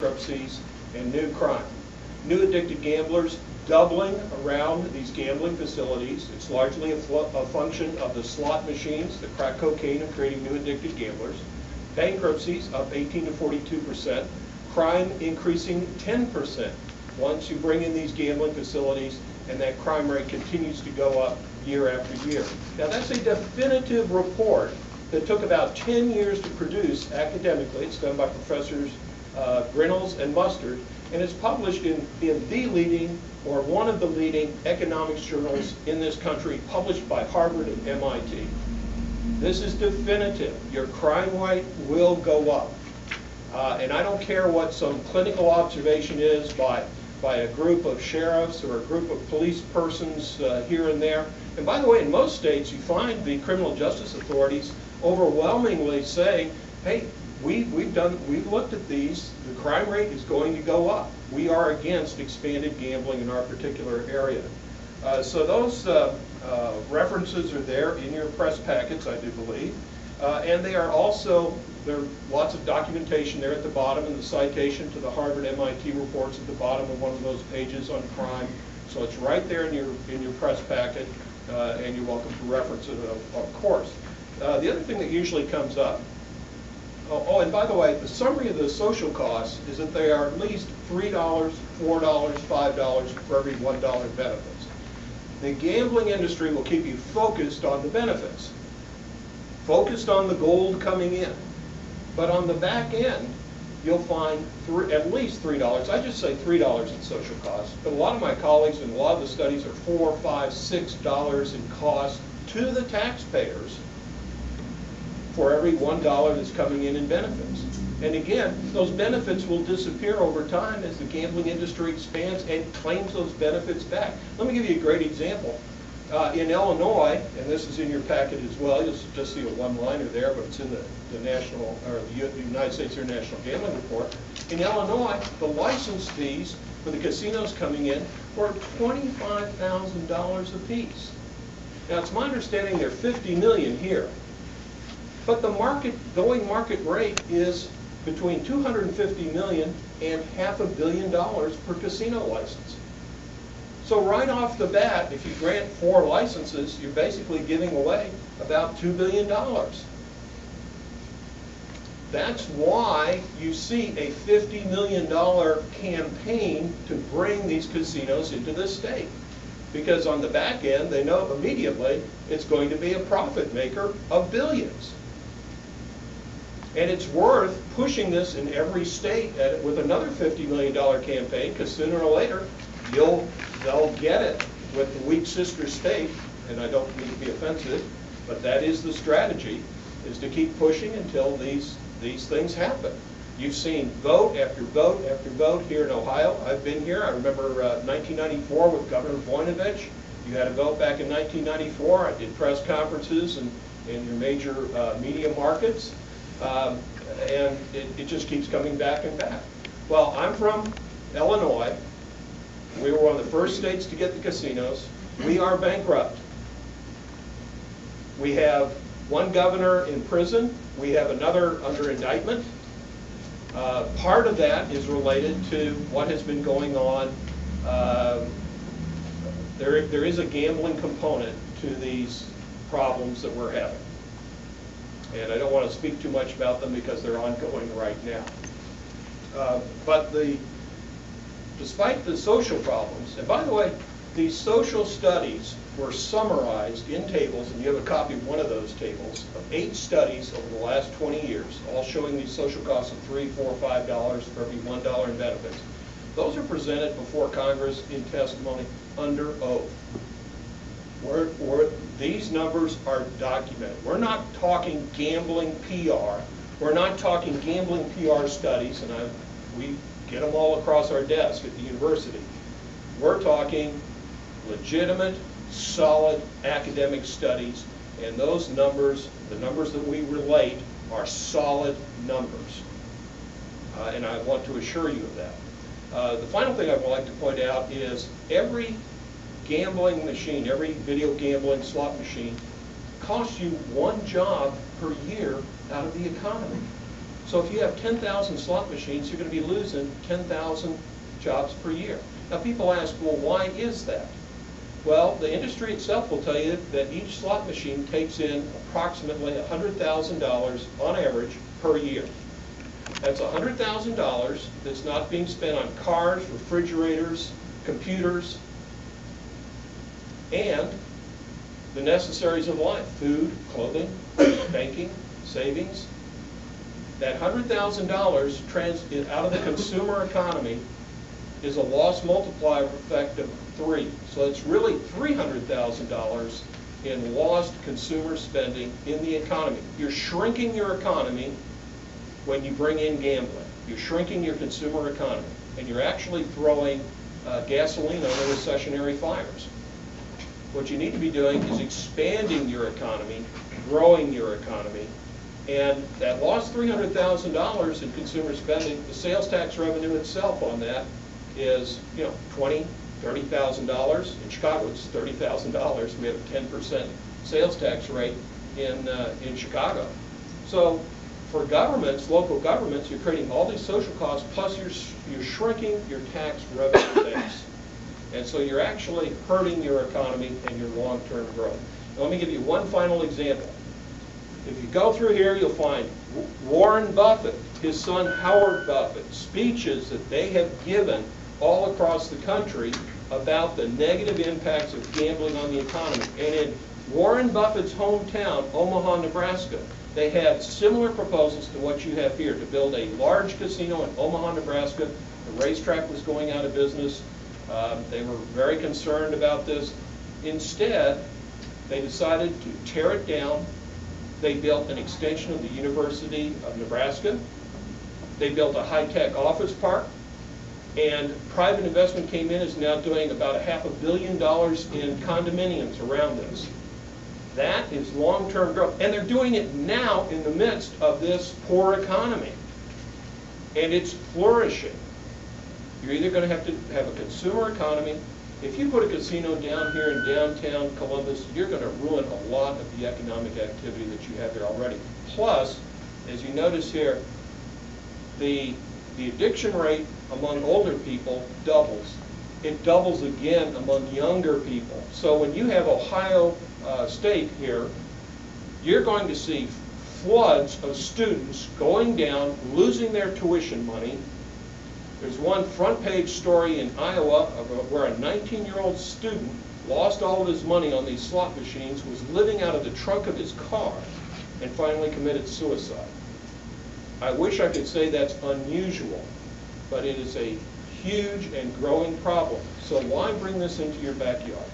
bankruptcies, and new crime. New addicted gamblers doubling around these gambling facilities. It's largely a function of the slot machines, the crack cocaine, and creating new addicted gamblers. Bankruptcies up 18 to 42%. Crime increasing 10% once you bring in these gambling facilities, and that crime rate continues to go up year after year. Now that's a definitive report that took about 10 years to produce academically. It's done by Professors Grinnells and Mustard, and it's published in the leading, or one of the leading, economics journals in this country, published by Harvard and MIT. This is definitive. Your crime rate will go up. And I don't care what some clinical observation is by a group of sheriffs or a group of police persons here and there. And by the way, in most states, you find the criminal justice authorities overwhelmingly say, hey, we've looked at these, the crime rate is going to go up. We are against expanded gambling in our particular area. So those references are there in your press packets, I do believe. And they are also, there are lots of documentation there at the bottom, and the citation to the Harvard MIT reports at the bottom of one of those pages on crime. So it's right there in your press packet, and you're welcome to reference it, of course. The other thing that usually comes up, and by the way, the summary of the social costs is that they are at least $3, $4, $5 for every $1 benefits. The gambling industry will keep you focused on the benefits, focused on the gold coming in. But on the back end, you'll find at least $3. I just say $3 in social costs. But a lot of my colleagues and a lot of the studies are $4, $5, $6 in cost to the taxpayers for every $1 that's coming in benefits. And again, those benefits will disappear over time as the gambling industry expands and claims those benefits back. Let me give you a great example. In Illinois, and this is in your packet as well, you'll just see a one-liner there, but it's in the national, or the United States International Gambling Report. In Illinois, the license fees for the casinos coming in were $25,000 apiece. Now, it's my understanding they're $50 million here, but the going market rate is between $250 million and $500 million per casino license. So right off the bat, if you grant 4 licenses, you're basically giving away about $2 billion. That's why you see a $50 million campaign to bring these casinos into the state. Because on the back end, they know immediately it's going to be a profit maker of billions. And it's worth pushing this in every state with another $50 million campaign, because sooner or later, they'll get it with the weak sister state, and I don't mean to be offensive, but that is the strategy, is to keep pushing until these things happen. You've seen vote after vote after vote here in Ohio. I've been here. I remember 1994 with Governor Voinovich. You had a vote back in 1994. I did press conferences in your major media markets, and it just keeps coming back and back. Well, I'm from Illinois. We were one of the first states to get the casinos. We are bankrupt. We have one governor in prison. We have another under indictment. Part of that is related to what has been going on. There is a gambling component to these problems that we're having. And I don't want to speak too much about them because they're ongoing right now. But despite the social problems, and by the way, these social studies were summarized in tables, and you have a copy of one of those tables, of 8 studies over the last 20 years, all showing these social costs of $3, $4, $5 for every $1 in benefits. Those are presented before Congress in testimony under oath. These numbers are documented. We're not talking gambling PR. We're not talking gambling PR studies, and we get them all across our desk at the university. We're talking legitimate, solid academic studies, and those numbers, the numbers that we relate, are solid numbers. And I want to assure you of that. The final thing I would like to point out is every gambling machine, every video gambling slot machine, costs you 1 job per year out of the economy. So if you have 10,000 slot machines, you're going to be losing 10,000 jobs per year. Now people ask, well, why is that? Well, the industry itself will tell you that each slot machine takes in approximately $100,000 on average per year. That's $100,000 that's not being spent on cars, refrigerators, computers, and the necessaries of life: food, clothing, banking, savings. That $100,000 out of the consumer economy is a loss multiplier effect of 3. So it's really $300,000 in lost consumer spending in the economy. You're shrinking your economy when you bring in gambling. You're shrinking your consumer economy, and you're actually throwing gasoline on the recessionary fires. What you need to be doing is expanding your economy, growing your economy, and that lost $300,000 in consumer spending, the sales tax revenue itself on that is, $20,000, $30,000. In Chicago, it's $30,000. We have a 10% sales tax rate in Chicago. So for governments, local governments, you're creating all these social costs, plus you're shrinking your tax revenue base. And so you're actually hurting your economy and your long-term growth. Now, let me give you one final example. If you go through here, you'll find Warren Buffett, his son Howard Buffett, speeches that they have given all across the country about the negative impacts of gambling on the economy. And in Warren Buffett's hometown, Omaha, Nebraska, they had similar proposals to what you have here, to build a large casino in Omaha, Nebraska. The racetrack was going out of business. They were very concerned about this. Instead, they decided to tear it down. They built an extension of the University of Nebraska. They built a high-tech office park. And private investment came in, is now doing about $500 million in condominiums around this. That is long-term growth. And they're doing it now in the midst of this poor economy. And it's flourishing. You're either going to have a consumer economy. If you put a casino down here in downtown Columbus, you're going to ruin a lot of the economic activity that you have there already. Plus, as you notice here, the addiction rate among older people doubles. It doubles again among younger people. So when you have Ohio State here, you're going to see floods of students going down, losing their tuition money. There's one front page story in Iowa where a 19-year-old student lost all of his money on these slot machines, was living out of the trunk of his car, and finally committed suicide. I wish I could say that's unusual, but it is a huge and growing problem. So why bring this into your backyard?